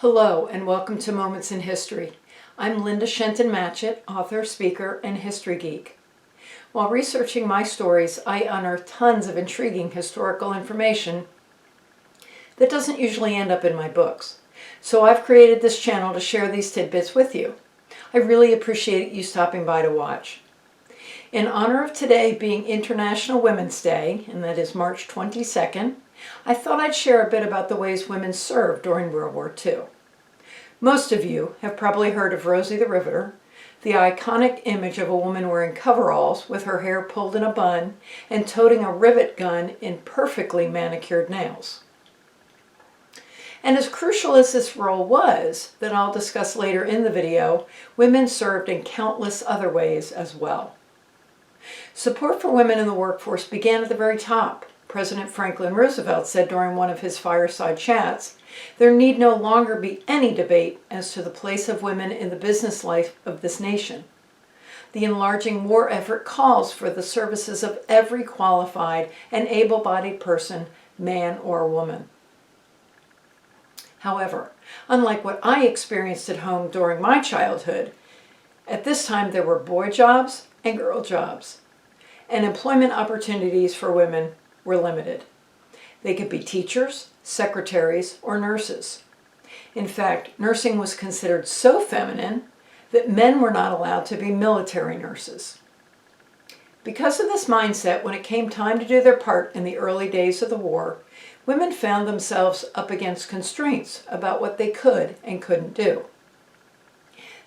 Hello and welcome to Moments in History. I'm Linda Shenton Matchett, author, speaker, and history geek. While researching my stories, I unearth tons of intriguing historical information that doesn't usually end up in my books. So I've created this channel to share these tidbits with you. I really appreciate you stopping by to watch. In honor of today being International Women's Day, and that is March 22nd, I thought I'd share a bit about the ways women served during World War II. Most of you have probably heard of Rosie the Riveter, the iconic image of a woman wearing coveralls with her hair pulled in a bun and toting a rivet gun in perfectly manicured nails. And as crucial as this role was, that I'll discuss later in the video, women served in countless other ways as well. Support for women in the workforce began at the very top. President Franklin Roosevelt said during one of his fireside chats, "There need no longer be any debate as to the place of women in the business life of this nation. The enlarging war effort calls for the services of every qualified and able-bodied person, man or woman." However, unlike what I experienced at home during my childhood, at this time there were boy jobs and girl jobs, and employment opportunities for women were limited. They could be teachers, secretaries, or nurses. In fact, nursing was considered so feminine that men were not allowed to be military nurses. Because of this mindset, when it came time to do their part in the early days of the war, women found themselves up against constraints about what they could and couldn't do.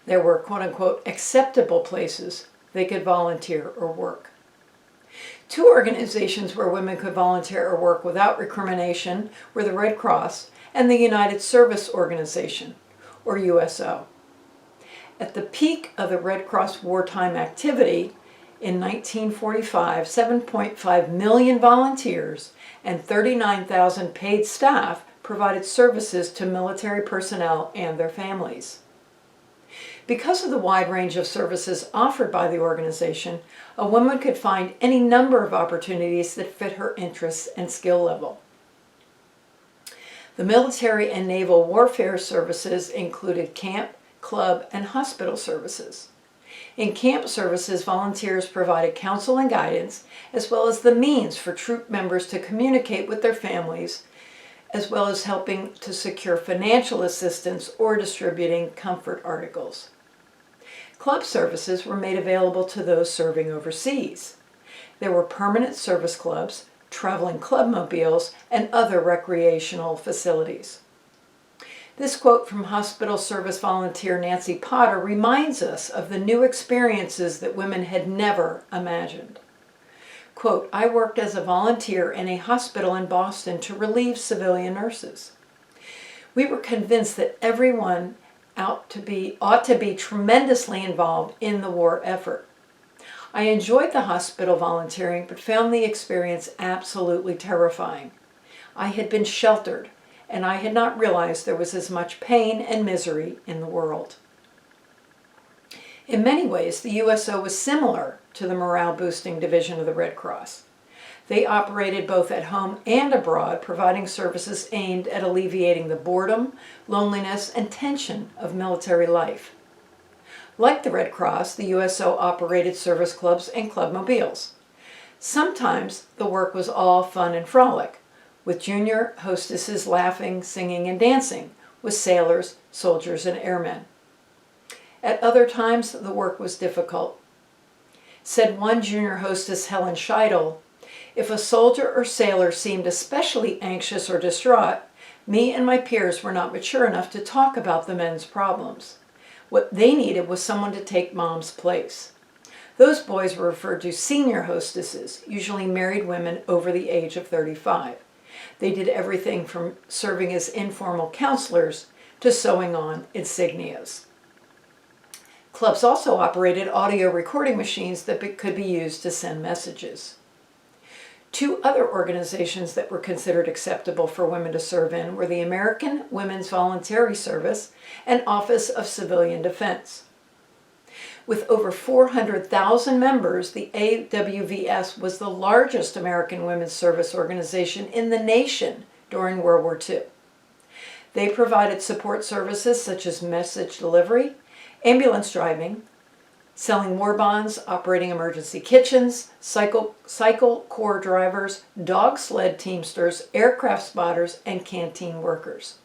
There were quote-unquote acceptable places they could volunteer or work. Two organizations where women could volunteer or work without recrimination were the Red Cross and the United Service Organization, or USO. At the peak of the Red Cross wartime activity, in 1945, 7.5 million volunteers and 39,000 paid staff provided services to military personnel and their families. Because of the wide range of services offered by the organization, a woman could find any number of opportunities that fit her interests and skill level. The military and naval warfare services included camp, club, and hospital services. In camp services, volunteers provided counsel and guidance, as well as the means for troop members to communicate with their families, as well as helping to secure financial assistance or distributing comfort articles. Club services were made available to those serving overseas. There were permanent service clubs, traveling clubmobiles, and other recreational facilities. This quote from hospital service volunteer Nancy Potter reminds us of the new experiences that women had never imagined. Quote, "I worked as a volunteer in a hospital in Boston to relieve civilian nurses. We were convinced that everyone ought to be tremendously involved in the war effort. I enjoyed the hospital volunteering, but found the experience absolutely terrifying. I had been sheltered, and I had not realized there was as much pain and misery in the world." In many ways, the USO was similar to the morale-boosting division of the Red Cross. They operated both at home and abroad, providing services aimed at alleviating the boredom, loneliness, and tension of military life. Like the Red Cross, the USO operated service clubs and clubmobiles. Sometimes the work was all fun and frolic, with junior hostesses laughing, singing, and dancing with sailors, soldiers, and airmen. At other times, the work was difficult. Said one junior hostess, Helen Scheidel, "If a soldier or sailor seemed especially anxious or distraught, me and my peers were not mature enough to talk about the men's problems. What they needed was someone to take mom's place." Those boys were referred to senior hostesses, usually married women over the age of 35. They did everything from serving as informal counselors to sewing on insignias. Clubs also operated audio recording machines that could be used to send messages. Two other organizations that were considered acceptable for women to serve in were the American Women's Voluntary Service and Office of Civilian Defense. With over 400,000 members, the AWVS was the largest American women's service organization in the nation during World War II. They provided support services such as message delivery, ambulance driving, selling war bonds, operating emergency kitchens, cycle corps drivers, dog sled teamsters, aircraft spotters, and canteen workers.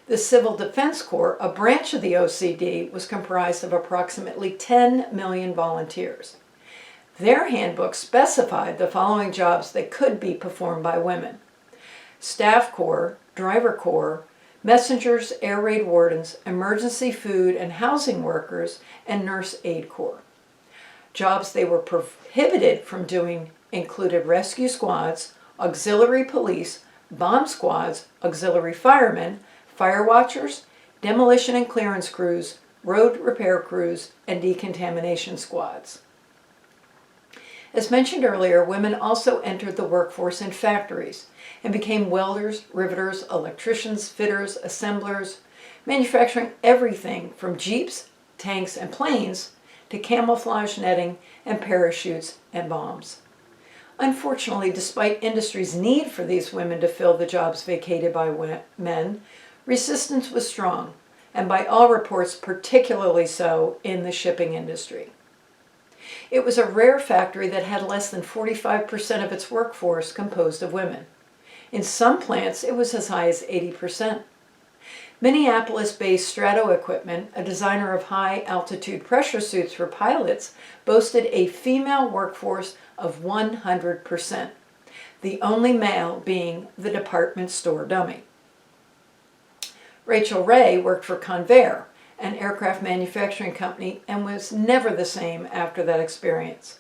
The Civil Defense Corps, a branch of the OCD, was comprised of approximately 10 million volunteers. Their handbook specified the following jobs that could be performed by women: Staff Corps, Driver Corps, Messengers, Air Raid Wardens, Emergency Food and Housing Workers, and Nurse Aid Corps. Jobs they were prohibited from doing included rescue squads, auxiliary police, bomb squads, auxiliary firemen, fire watchers, demolition and clearance crews, road repair crews, and decontamination squads. As mentioned earlier, women also entered the workforce in factories and became welders, riveters, electricians, fitters, assemblers, manufacturing everything from jeeps, tanks, and planes to camouflage netting and parachutes and bombs. Unfortunately, despite industry's need for these women to fill the jobs vacated by men, resistance was strong, and by all reports, particularly so in the shipping industry. It was a rare factory that had less than 45% of its workforce composed of women. In some plants, it was as high as 80%. Minneapolis-based Strato Equipment, a designer of high-altitude pressure suits for pilots, boasted a female workforce of 100%, the only male being the department store dummy. Rachel Ray worked for Convair, an aircraft manufacturing company, and was never the same after that experience.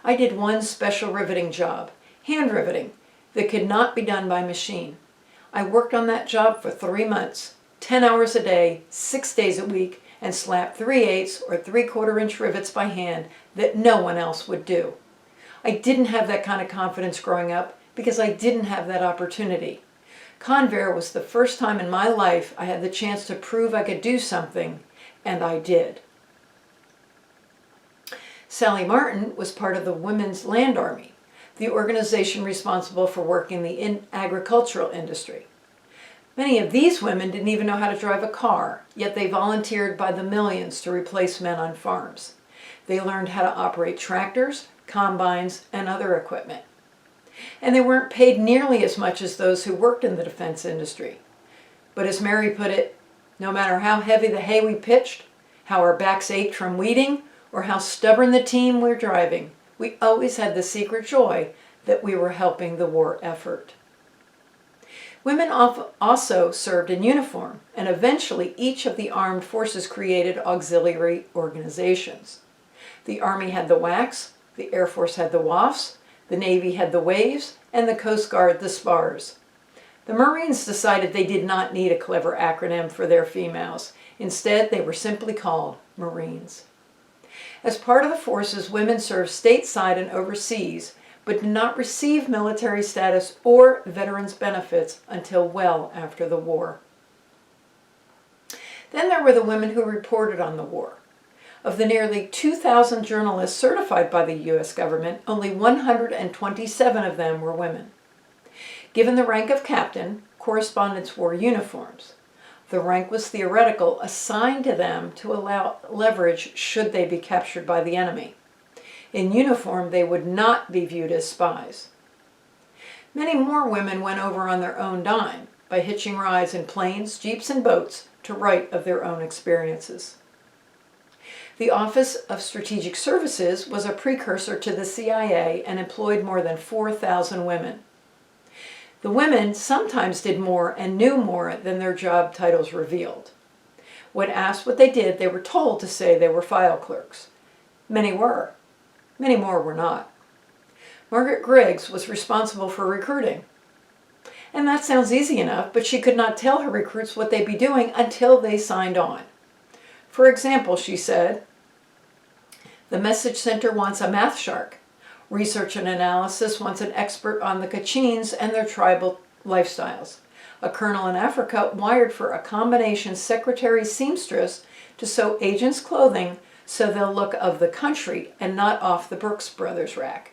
I did one special riveting job, hand riveting, that could not be done by machine. I worked on that job for 3 months, 10 hours a day, 6 days a week, and slapped 3/8 or 3/4 inch rivets by hand that no one else would do. I didn't have that kind of confidence growing up because I didn't have that opportunity. Convair was the first time in my life I had the chance to prove I could do something, and I did. Sally Martin was part of the Women's Land Army, the organization responsible for working the agricultural industry. Many of these women didn't even know how to drive a car, yet they volunteered by the millions to replace men on farms. They learned how to operate tractors, combines, and other equipment. And they weren't paid nearly as much as those who worked in the defense industry. But as Mary put it, no matter how heavy the hay we pitched, how our backs ached from weeding, or how stubborn the team we're driving, we always had the secret joy that we were helping the war effort. Women also served in uniform, and eventually each of the armed forces created auxiliary organizations. The Army had the WWIIs, the Air Force had the WAFs, the Navy had the WAVES, and the Coast Guard the SPARs. The Marines decided they did not need a clever acronym for their females. Instead, they were simply called Marines. As part of the forces, women served stateside and overseas, but did not receive military status or veterans benefits until well after the war. Then there were the women who reported on the war. Of the nearly 2,000 journalists certified by the U.S. government, only 127 of them were women. Given the rank of captain, correspondents wore uniforms. The rank was theoretical, assigned to them to allow leverage should they be captured by the enemy. In uniform, they would not be viewed as spies. Many more women went over on their own dime by hitching rides in planes, jeeps, and boats to write of their own experiences. The Office of Strategic Services was a precursor to the CIA and employed more than 4,000 women. The women sometimes did more and knew more than their job titles revealed. When asked what they did, they were told to say they were file clerks. Many were. Many more were not. Margaret Griggs was responsible for recruiting. And that sounds easy enough, but she could not tell her recruits what they'd be doing until they signed on. For example, she said, "The message center wants a math shark. Research and analysis wants an expert on the Kachins and their tribal lifestyles. A colonel in Africa wired for a combination secretary seamstress to sew agents' clothing so they'll look of the country and not off the Brooks Brothers rack.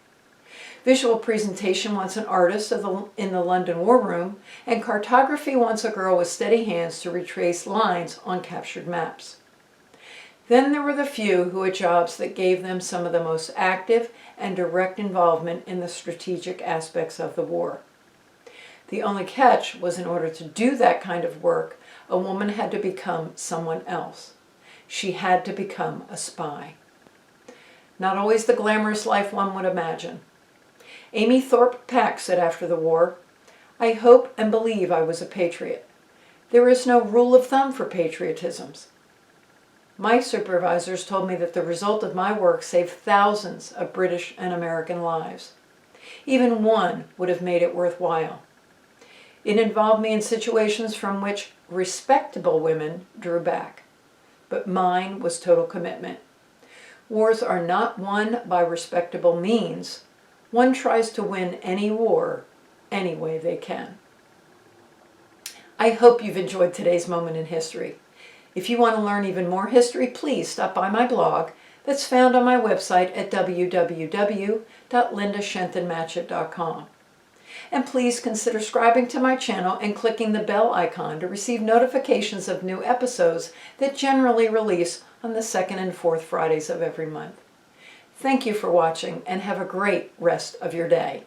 Visual presentation wants an artist in the London War Room, and cartography wants a girl with steady hands to retrace lines on captured maps. Then there were the few who had jobs that gave them some of the most active and direct involvement in the strategic aspects of the war. The only catch was, in order to do that kind of work, a woman had to become someone else. She had to become a spy. Not always the glamorous life one would imagine. Amy Thorpe Pack said after the war, "I hope and believe I was a patriot. There is no rule of thumb for patriotisms. My supervisors told me that the result of my work saved thousands of British and American lives. Even one would have made it worthwhile. It involved me in situations from which respectable women drew back, but mine was total commitment. Wars are not won by respectable means. One tries to win any war any way they can." I hope you've enjoyed today's moment in history. If you want to learn even more history, please stop by my blog that's found on my website at www.lindashentonmatchett.com. And please consider subscribing to my channel and clicking the bell icon to receive notifications of new episodes that generally release on the second and fourth Fridays of every month. Thank you for watching, and have a great rest of your day.